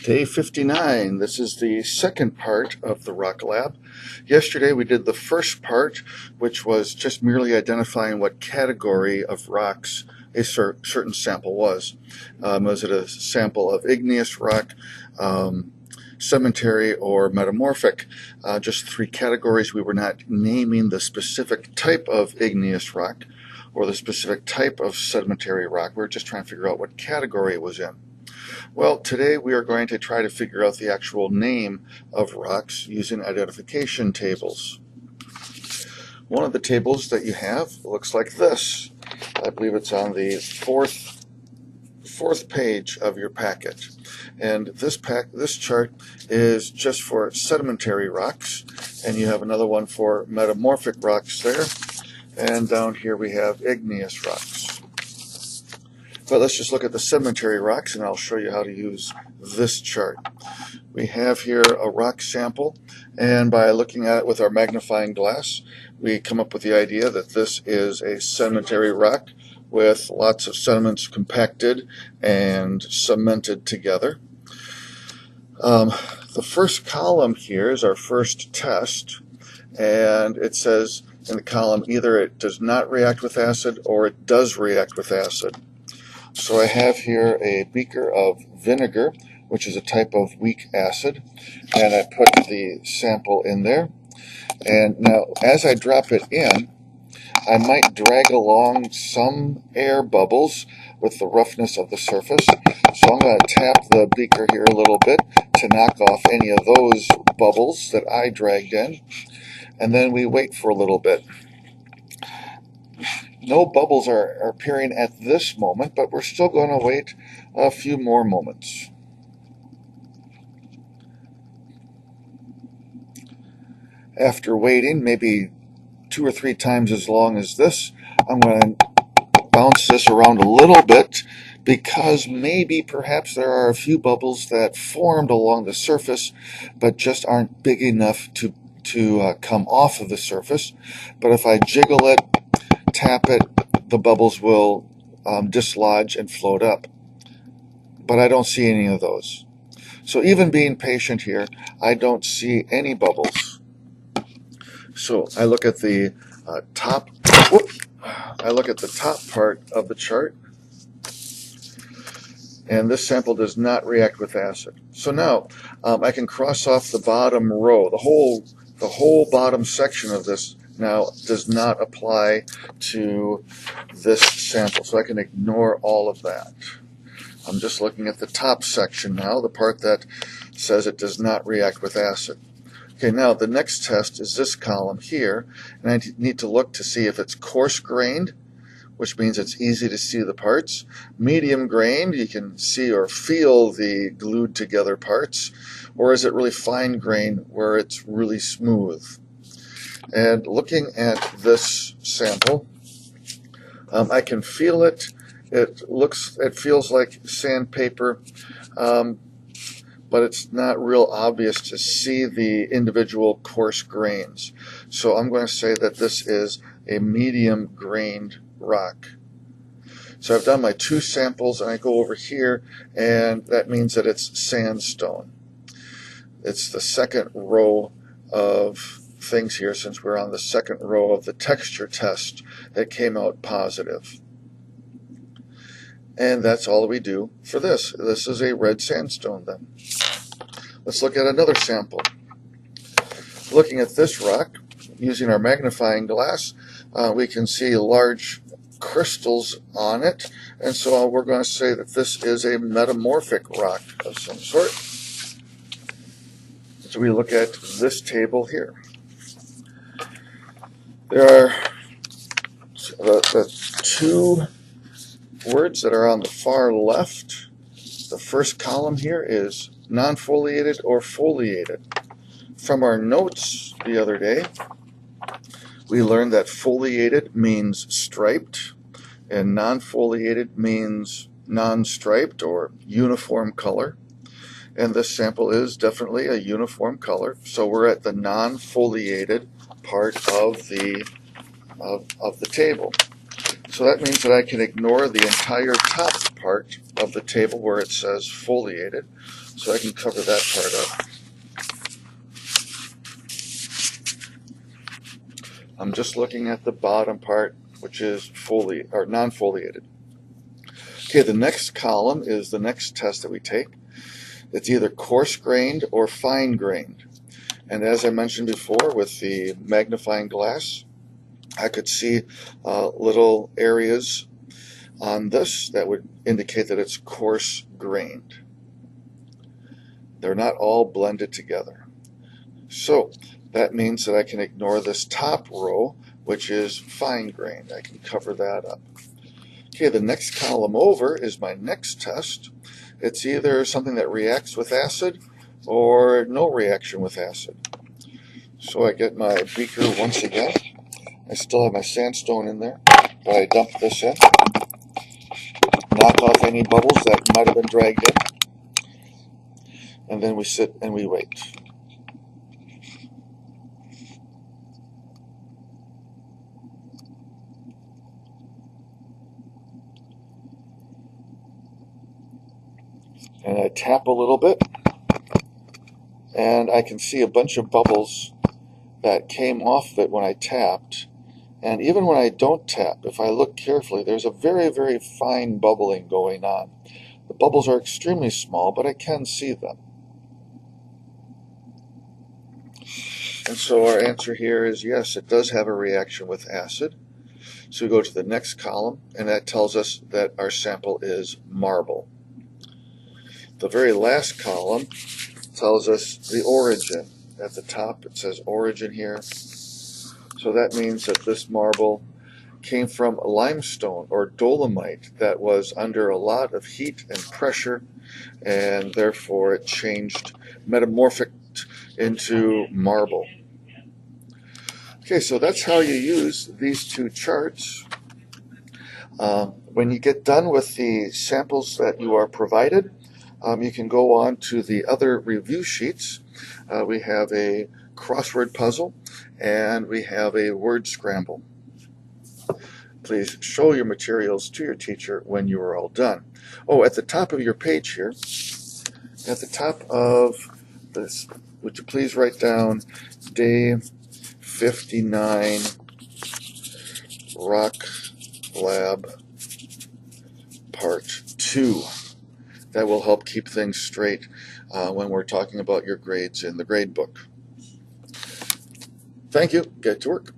Day 59. This is the second part of the Rock Lab. Yesterday we did the first part, which was just merely identifying what category of rocks a certain sample was. Was it a sample of igneous rock, sedimentary, or metamorphic? Just three categories. We were not naming the specific type of igneous rock or the specific type of sedimentary rock. We were just trying to figure out what category it was in. Well, today we are going to try to figure out the actual name of rocks using identification tables. One of the tables that you have looks like this. I believe it's on the fourth page of your packet. And this chart is just for sedimentary rocks, and you have another one for metamorphic rocks there. And down here we have igneous rocks. But let's just look at the sedimentary rocks, and I'll show you how to use this chart. We have here a rock sample, and by looking at it with our magnifying glass, we come up with the idea that this is a sedimentary rock with lots of sediments compacted and cemented together. The first column here is our first test, and it says in the column either it does not react with acid or it does react with acid. So I have here a beaker of vinegar, which is a type of weak acid, and I put the sample in there. And now as I drop it in, I might drag along some air bubbles with the roughness of the surface. So I'm going to tap the beaker here a little bit to knock off any of those bubbles that I dragged in. And then we wait for a little bit. No bubbles are appearing at this moment, but we're still going to wait a few more moments. After waiting maybe 2 or 3 times as long as this, I'm going to bounce this around a little bit because maybe perhaps there are a few bubbles that formed along the surface but just aren't big enough to come off of the surface. But if I jiggle it, tap it, the bubbles will dislodge and float up. But I don't see any of those. So even being patient here, I don't see any bubbles. So I look at the top part of the chart, and this sample does not react with acid. So now I can cross off the bottom row. The whole bottom section of this now does not apply to this sample, so I can ignore all of that. I'm just looking at the top section now, the part that says it does not react with acid. Okay, now the next test is this column here, and I need to look to see if it's coarse grained, which means it's easy to see the parts. Medium grained, you can see or feel the glued together parts, or is it really fine grained where it's really smooth? And looking at this sample, I can feel it. It feels like sandpaper, but it's not real obvious to see the individual coarse grains. So I'm going to say that this is a medium grained rock. So I've done my 2 samples, and I go over here, and that means that it's sandstone. It's the second row of things here, since we're on the second row of the texture test that came out positive. And that's all we do for this. This is a red sandstone then. Let's look at another sample. Looking at this rock, using our magnifying glass, we can see large crystals on it, and so we're going to say that this is a metamorphic rock of some sort. So we look at this table here. There are the 2 words that are on the far left. The first column here is non-foliated or foliated. From our notes the other day, we learned that foliated means striped and non-foliated means non-striped or uniform color. And this sample is definitely a uniform color, so we're at the non-foliated part of the table. So that means that I can ignore the entire top part of the table where it says foliated, so I can cover that part up. I'm just looking at the bottom part, which is non-foliated. Okay, the next column is the next test that we take. It's either coarse-grained or fine-grained. And as I mentioned before, with the magnifying glass, I could see little areas on this that would indicate that it's coarse-grained. They're not all blended together. So that means that I can ignore this top row, which is fine-grained. I can cover that up. Okay, the next column over is my next test. It's either something that reacts with acid or no reaction with acid. So I get my beaker once again. I still have my sandstone in there, but I dump this in, knock off any bubbles that might have been dragged in, and then we sit and we wait. And I tap a little bit, and I can see a bunch of bubbles that came off of it when I tapped. And even when I don't tap, if I look carefully, there's a very, very fine bubbling going on. The bubbles are extremely small, but I can see them. And so our answer here is yes, it does have a reaction with acid. So we go to the next column, and that tells us that our sample is marble. The very last column tells us the origin. At the top it says origin here. So that means that this marble came from limestone or dolomite that was under a lot of heat and pressure, and therefore it changed, metamorphosed into marble. Okay, so that's how you use these two charts. When you get done with the samples that you are provided, you can go on to the other review sheets. We have a crossword puzzle and we have a word scramble. Please show your materials to your teacher when you are all done. Oh, at the top of your page here, at the top of this, would you please write down day 59 Rock Lab Part 2. That will help keep things straight when we're talking about your grades in the grade book. Thank you. Get to work.